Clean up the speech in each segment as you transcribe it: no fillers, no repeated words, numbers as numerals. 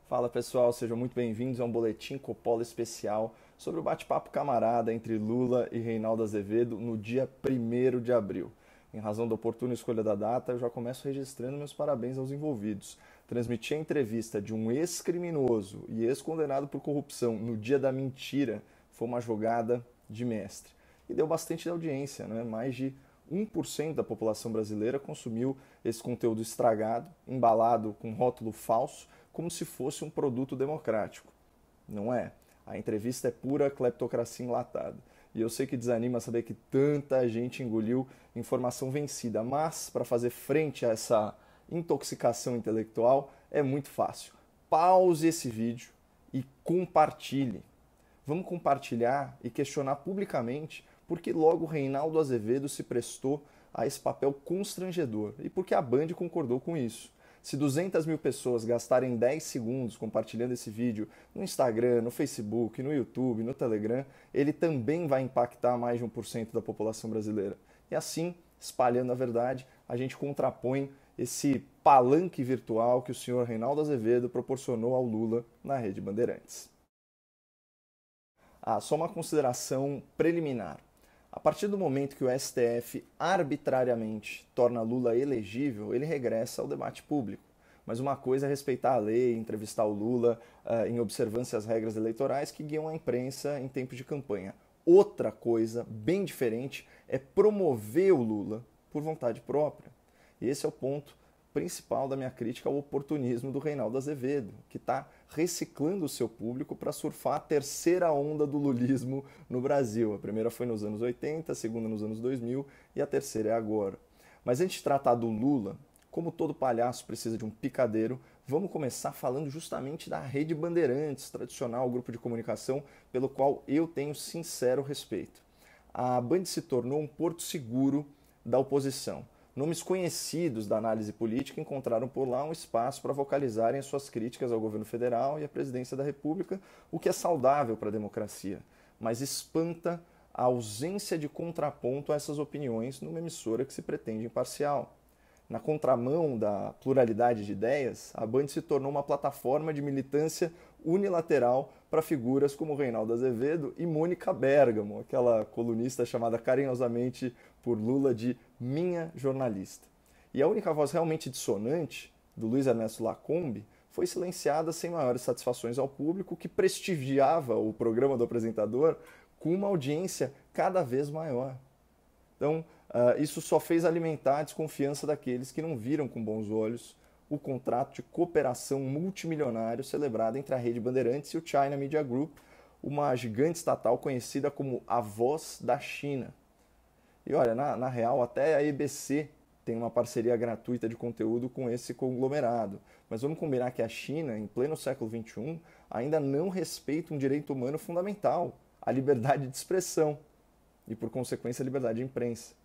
Fala pessoal, sejam muito bem-vindos a um boletim Coppola especial sobre o bate-papo camarada entre Lula e Reinaldo Azevedo no dia 1º de abril. Em razão da oportuna escolha da data, eu já começo registrando meus parabéns aos envolvidos. Transmitir a entrevista de um ex-criminoso e ex-condenado por corrupção no dia da mentira foi uma jogada de mestre. E deu bastante audiência, né? Mais de 1% da população brasileira consumiu esse conteúdo estragado, embalado com rótulo falso, como se fosse um produto democrático. Não é. A entrevista é pura cleptocracia enlatada. E eu sei que desanima saber que tanta gente engoliu informação vencida, mas para fazer frente a essa intoxicação intelectual é muito fácil. Pause esse vídeo e compartilhe. Vamos compartilhar e questionar publicamente porque logo Reinaldo Azevedo se prestou a esse papel constrangedor e porque a Band concordou com isso. Se 200 mil pessoas gastarem 10 segundos compartilhando esse vídeo no Instagram, no Facebook, no YouTube, no Telegram, ele também vai impactar mais de 1% da população brasileira. E assim, espalhando a verdade, a gente contrapõe esse palanque virtual que o senhor Reinaldo Azevedo proporcionou ao Lula na Rede Bandeirantes. Só uma consideração preliminar. A partir do momento que o STF arbitrariamente torna Lula elegível, ele regressa ao debate público. Mas uma coisa é respeitar a lei, entrevistar o Lula em observância às regras eleitorais que guiam a imprensa em tempos de campanha. Outra coisa, bem diferente, é promover o Lula por vontade própria. E esse é o ponto principal da minha crítica ao oportunismo do Reinaldo Azevedo, que está reciclando o seu público para surfar a terceira onda do lulismo no Brasil. A primeira foi nos anos 80, a segunda nos anos 2000 e a terceira é agora. Mas antes de tratar do Lula, como todo palhaço precisa de um picadeiro, vamos começar falando justamente da Rede Bandeirantes, tradicional grupo de comunicação pelo qual eu tenho sincero respeito. A Band se tornou um porto seguro da oposição. Nomes conhecidos da análise política encontraram por lá um espaço para vocalizarem suas críticas ao governo federal e à presidência da República, o que é saudável para a democracia, mas espanta a ausência de contraponto a essas opiniões numa emissora que se pretende imparcial. Na contramão da pluralidade de ideias, a Band se tornou uma plataforma de militância unilateral para figuras como Reinaldo Azevedo e Mônica Bergamo, aquela colunista chamada carinhosamente por Lula de minha jornalista. E a única voz realmente dissonante, do Luiz Ernesto Lacombe, foi silenciada sem maiores satisfações ao público, que prestigiava o programa do apresentador com uma audiência cada vez maior. Então, isso só fez alimentar a desconfiança daqueles que não viram com bons olhos o contrato de cooperação multimilionário celebrado entre a Rede Bandeirantes e o China Media Group, uma gigante estatal conhecida como a voz da China. E olha, na real, até a EBC tem uma parceria gratuita de conteúdo com esse conglomerado. Mas vamos combinar que a China, em pleno século XXI, ainda não respeita um direito humano fundamental, a liberdade de expressão e, por consequência, a liberdade de imprensa.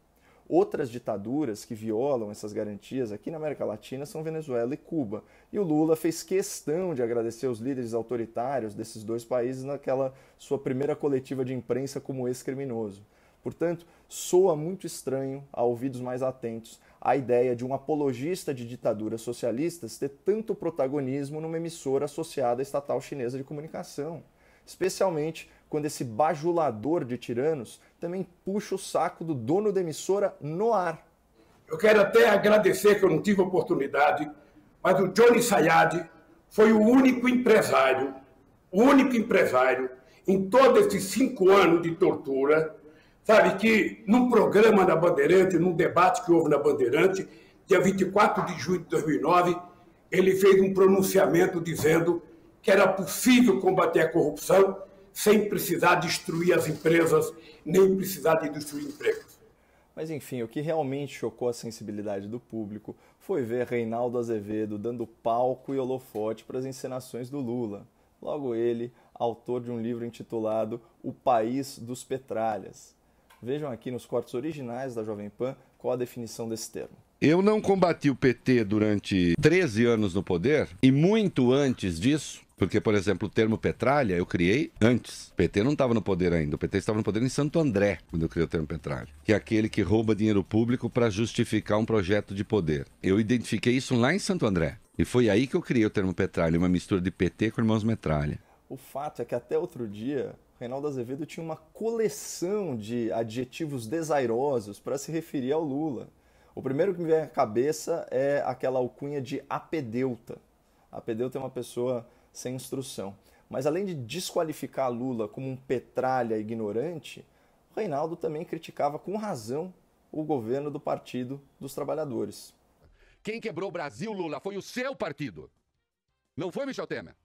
Outras ditaduras que violam essas garantias aqui na América Latina são Venezuela e Cuba. E o Lula fez questão de agradecer os líderes autoritários desses dois países naquela sua primeira coletiva de imprensa como ex-criminoso. Portanto, soa muito estranho, a ouvidos mais atentos, a ideia de um apologista de ditaduras socialistas ter tanto protagonismo numa emissora associada à estatal chinesa de comunicação. Especialmente quando esse bajulador de tiranos também puxa o saco do dono da emissora no ar. Eu quero até agradecer que eu não tive oportunidade, mas o Johnny Sayad foi o único empresário em todos esses 5 anos de tortura, sabe, que num programa da Bandeirante, num debate que houve na Bandeirante, dia 24 de junho de 2009, ele fez um pronunciamento dizendo que era possível combater a corrupção sem precisar destruir as empresas, nem precisar de destruir empregos. Mas enfim, o que realmente chocou a sensibilidade do público foi ver Reinaldo Azevedo dando palco e holofote para as encenações do Lula. Logo ele, autor de um livro intitulado O País dos Petralhas. Vejam aqui nos cortes originais da Jovem Pan qual a definição desse termo. Eu não combati o PT durante 13 anos no poder, e muito antes disso, Porque, por exemplo, o termo petralha eu criei antes. O PT não estava no poder ainda. O PT estava no poder em Santo André, quando eu criei o termo petralha. Que é aquele que rouba dinheiro público para justificar um projeto de poder. Eu identifiquei isso lá em Santo André. E foi aí que eu criei o termo petralha, uma mistura de PT com Irmãos Metralha. O fato é que até outro dia, Reinaldo Azevedo tinha uma coleção de adjetivos desairosos para se referir ao Lula. O primeiro que me vem à cabeça é aquela alcunha de apedeuta. Apedeuta é uma pessoa sem instrução. Mas além de desqualificar Lula como um petralha ignorante, o Reinaldo também criticava com razão o governo do Partido dos Trabalhadores. Quem quebrou o Brasil, Lula, foi o seu partido. Não foi Michel Temer.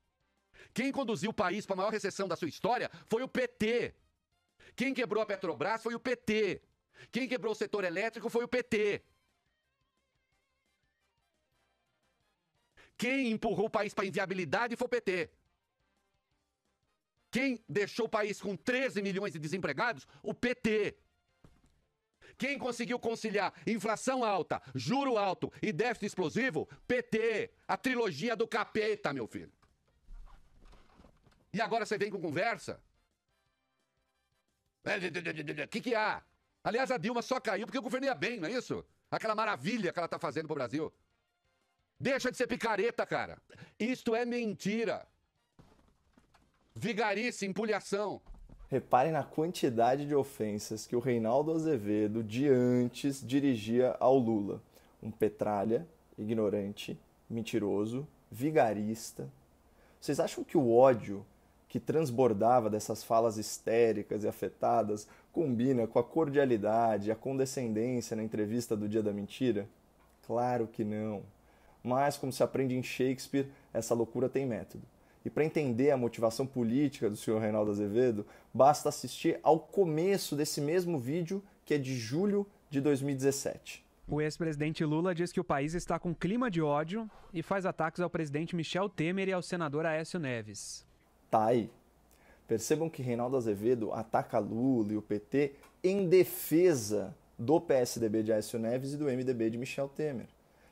Quem conduziu o país para a maior recessão da sua história foi o PT. Quem quebrou a Petrobras foi o PT. Quem quebrou o setor elétrico foi o PT. Quem empurrou o país para a inviabilidade foi o PT. Quem deixou o país com 13 milhões de desempregados? O PT. Quem conseguiu conciliar inflação alta, juro alto e déficit explosivo? PT. A trilogia do capeta, meu filho. E agora você vem com conversa? O que há? Aliás, a Dilma só caiu porque o governo ia bem, não é isso? Aquela maravilha que ela está fazendo pro Brasil. Deixa de ser picareta, cara. Isto é mentira. Vigarice, empulhação. Reparem na quantidade de ofensas que o Reinaldo Azevedo de antes dirigia ao Lula. Um petralha, ignorante, mentiroso, vigarista. Vocês acham que o ódio que transbordava dessas falas histéricas e afetadas combina com a cordialidade e a condescendência na entrevista do Dia da Mentira? Claro que não. Mas, como se aprende em Shakespeare, essa loucura tem método. E para entender a motivação política do senhor Reinaldo Azevedo, basta assistir ao começo desse mesmo vídeo, que é de julho de 2017. O ex-presidente Lula diz que o país está com clima de ódio e faz ataques ao presidente Michel Temer e ao senador Aécio Neves. Tá aí. Percebam que Reinaldo Azevedo ataca Lula e o PT em defesa do PSDB de Aécio Neves e do MDB de Michel Temer.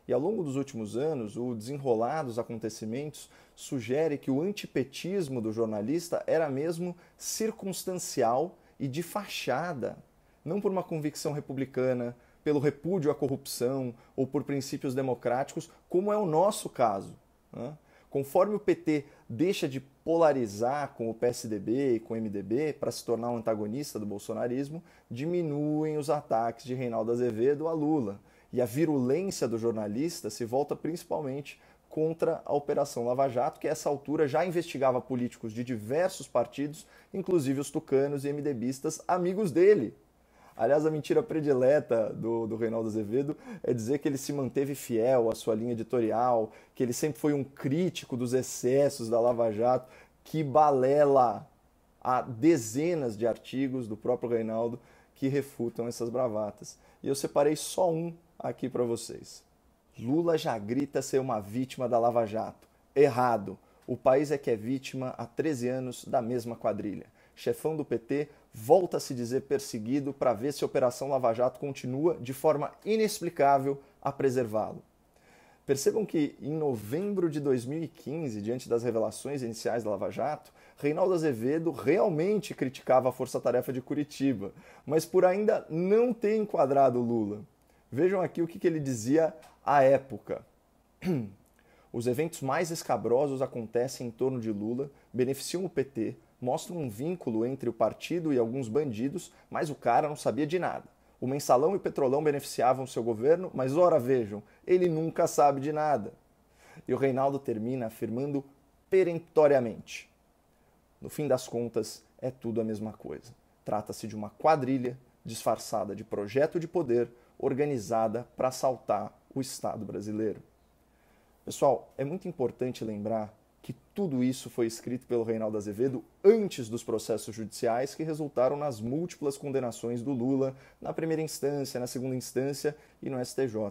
E ao longo dos últimos anos, o desenrolar dos acontecimentos sugere que o antipetismo do jornalista era mesmo circunstancial e de fachada, não por uma convicção republicana, pelo repúdio à corrupção ou por princípios democráticos, como é o nosso caso, né? Conforme o PT deixa de polarizar com o PSDB e com o MDB para se tornar um antagonista do bolsonarismo, diminuem os ataques de Reinaldo Azevedo a Lula. E a virulência do jornalista se volta principalmente contra a Operação Lava Jato, que a essa altura já investigava políticos de diversos partidos, inclusive os tucanos e MDBistas amigos dele. Aliás, a mentira predileta do Reinaldo Azevedo é dizer que ele se manteve fiel à sua linha editorial, que ele sempre foi um crítico dos excessos da Lava Jato. Que balela! Há dezenas de artigos do próprio Reinaldo que refutam essas bravatas. E eu separei só um aqui para vocês. Lula já grita ser uma vítima da Lava Jato. Errado. O país é que é vítima há 13 anos da mesma quadrilha. Chefão do PT volta a se dizer perseguido para ver se a Operação Lava Jato continua de forma inexplicável a preservá-lo. Percebam que em novembro de 2015, diante das revelações iniciais da Lava Jato, Reinaldo Azevedo realmente criticava a Força-Tarefa de Curitiba, mas por ainda não ter enquadrado Lula. Vejam aqui o que ele dizia à época. Os eventos mais escabrosos acontecem em torno de Lula, beneficiam o PT, mostram um vínculo entre o partido e alguns bandidos, mas o cara não sabia de nada. O Mensalão e o Petrolão beneficiavam seu governo, mas ora vejam, ele nunca sabe de nada. E o Reinaldo termina afirmando peremptoriamente: no fim das contas, é tudo a mesma coisa. Trata-se de uma quadrilha disfarçada de projeto de poder organizada para assaltar o Estado brasileiro. Pessoal, é muito importante lembrar que tudo isso foi escrito pelo Reinaldo Azevedo antes dos processos judiciais que resultaram nas múltiplas condenações do Lula na primeira instância, na segunda instância e no STJ.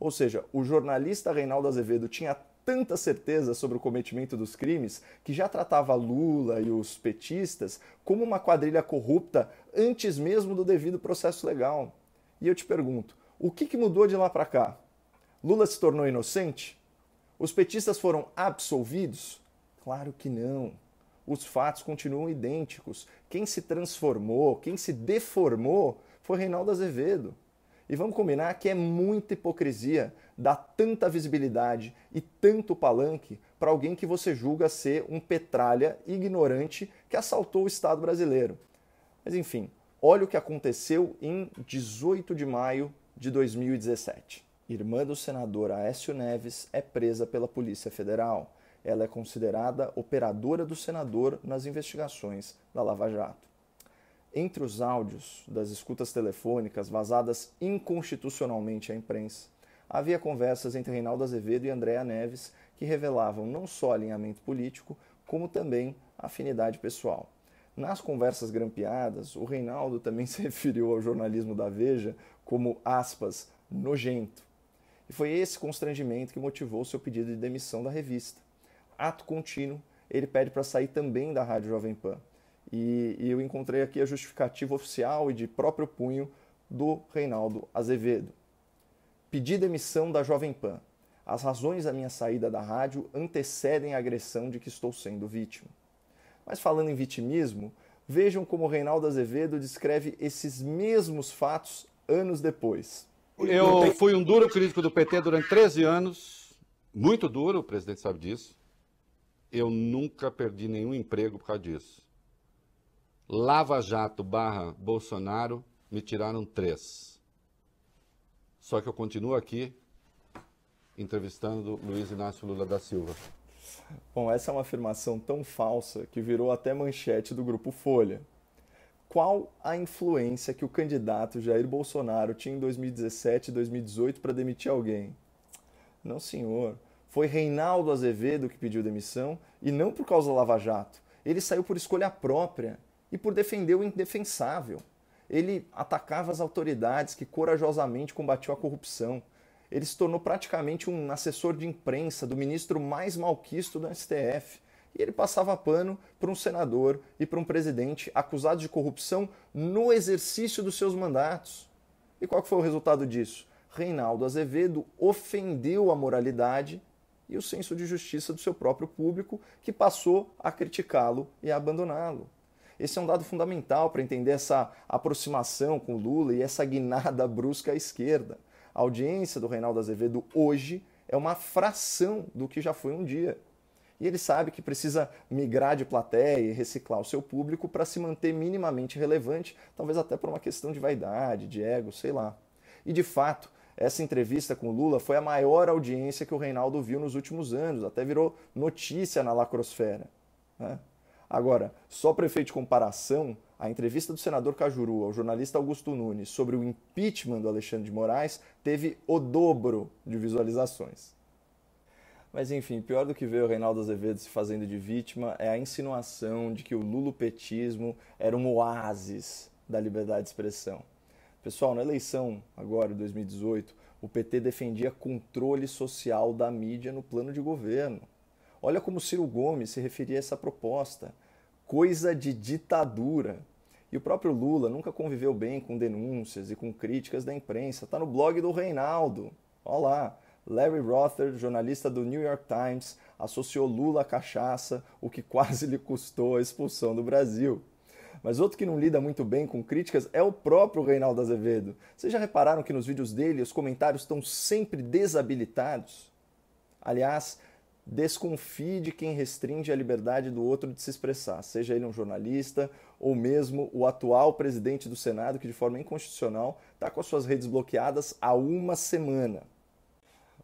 Ou seja, o jornalista Reinaldo Azevedo tinha tanta certeza sobre o cometimento dos crimes que já tratava Lula e os petistas como uma quadrilha corrupta antes mesmo do devido processo legal. E eu te pergunto, o que mudou de lá para cá? Lula se tornou inocente? Os petistas foram absolvidos? Claro que não. Os fatos continuam idênticos. Quem se transformou, quem se deformou foi Reinaldo Azevedo. E vamos combinar que é muita hipocrisia dar tanta visibilidade e tanto palanque para alguém que você julga ser um petralha ignorante que assaltou o Estado brasileiro. Mas enfim, olha o que aconteceu em 18 de maio de 2017. Irmã do senador Aécio Neves é presa pela Polícia Federal. Ela é considerada operadora do senador nas investigações da Lava Jato. Entre os áudios das escutas telefônicas vazadas inconstitucionalmente à imprensa, havia conversas entre Reinaldo Azevedo e Andréa Neves que revelavam não só alinhamento político, como também afinidade pessoal. Nas conversas grampeadas, o Reinaldo também se referiu ao jornalismo da Veja como, aspas, nojento. E foi esse constrangimento que motivou seu pedido de demissão da revista. Ato contínuo, ele pede para sair também da Rádio Jovem Pan. E eu encontrei aqui a justificativa oficial e de próprio punho do Reinaldo Azevedo. Pedi demissão da Jovem Pan. As razões da minha saída da rádio antecedem a agressão de que estou sendo vítima. Mas falando em vitimismo, vejam como o Reinaldo Azevedo descreve esses mesmos fatos anos depois. Eu fui um duro crítico do PT durante 13 anos, muito duro, o presidente sabe disso. Eu nunca perdi nenhum emprego por causa disso. Lava Jato / Bolsonaro, me tiraram 3. Só que eu continuo aqui entrevistando Luiz Inácio Lula da Silva. Bom, essa é uma afirmação tão falsa que virou até manchete do Grupo Folha. Qual a influência que o candidato Jair Bolsonaro tinha em 2017 e 2018 para demitir alguém? Não, senhor. Foi Reinaldo Azevedo que pediu demissão e não por causa da Lava Jato. Ele saiu por escolha própria e por defender o indefensável. Ele atacava as autoridades que corajosamente combatiam a corrupção. Ele se tornou praticamente um assessor de imprensa do ministro mais malquisto do STF. E ele passava pano para um senador e para um presidente acusados de corrupção no exercício dos seus mandatos. E qual foi o resultado disso? Reinaldo Azevedo ofendeu a moralidade e o senso de justiça do seu próprio público, que passou a criticá-lo e a abandoná-lo. Esse é um dado fundamental para entender essa aproximação com Lula e essa guinada brusca à esquerda. A audiência do Reinaldo Azevedo hoje é uma fração do que já foi um dia. E ele sabe que precisa migrar de plateia e reciclar o seu público para se manter minimamente relevante, talvez até por uma questão de vaidade, de ego, sei lá. E de fato, essa entrevista com o Lula foi a maior audiência que o Reinaldo viu nos últimos anos, até virou notícia na lacrosfera, né? Agora, só para efeito de comparação, a entrevista do senador Cajuru ao jornalista Augusto Nunes sobre o impeachment do Alexandre de Moraes teve o dobro de visualizações. Mas enfim, pior do que ver o Reinaldo Azevedo se fazendo de vítima é a insinuação de que o lulopetismo era um oásis da liberdade de expressão. Pessoal, na eleição agora de 2018, o PT defendia controle social da mídia no plano de governo. Olha como Ciro Gomes se referia a essa proposta. Coisa de ditadura. E o próprio Lula nunca conviveu bem com denúncias e com críticas da imprensa. Está no blog do Reinaldo. Olha lá. Larry Rother, jornalista do New York Times, associou Lula à cachaça, o que quase lhe custou a expulsão do Brasil. Mas outro que não lida muito bem com críticas é o próprio Reinaldo Azevedo. Vocês já repararam que nos vídeos dele os comentários estão sempre desabilitados? Aliás, desconfie de quem restringe a liberdade do outro de se expressar, seja ele um jornalista ou mesmo o atual presidente do Senado, que de forma inconstitucional está com as suas redes bloqueadas há uma semana.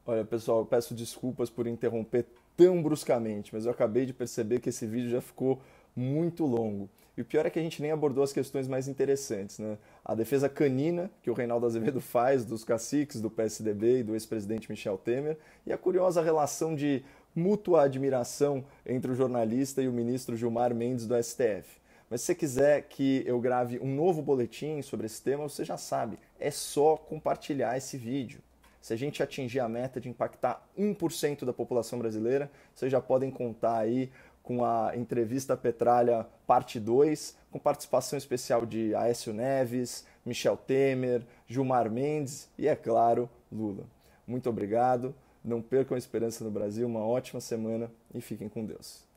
Olha, pessoal, eu peço desculpas por interromper tão bruscamente, mas eu acabei de perceber que esse vídeo já ficou muito longo. E o pior é que a gente nem abordou as questões mais interessantes, né? A defesa canina que o Reinaldo Azevedo faz dos caciques do PSDB e do ex-presidente Michel Temer, e a curiosa relação de mútua admiração entre o jornalista e o ministro Gilmar Mendes do STF. Mas se você quiser que eu grave um novo boletim sobre esse tema, você já sabe, é só compartilhar esse vídeo. Se a gente atingir a meta de impactar 1% da população brasileira, vocês já podem contar aí com a entrevista Petralha parte 2, com participação especial de Aécio Neves, Michel Temer, Gilmar Mendes e, é claro, Lula. Muito obrigado, não percam a esperança no Brasil, uma ótima semana e fiquem com Deus.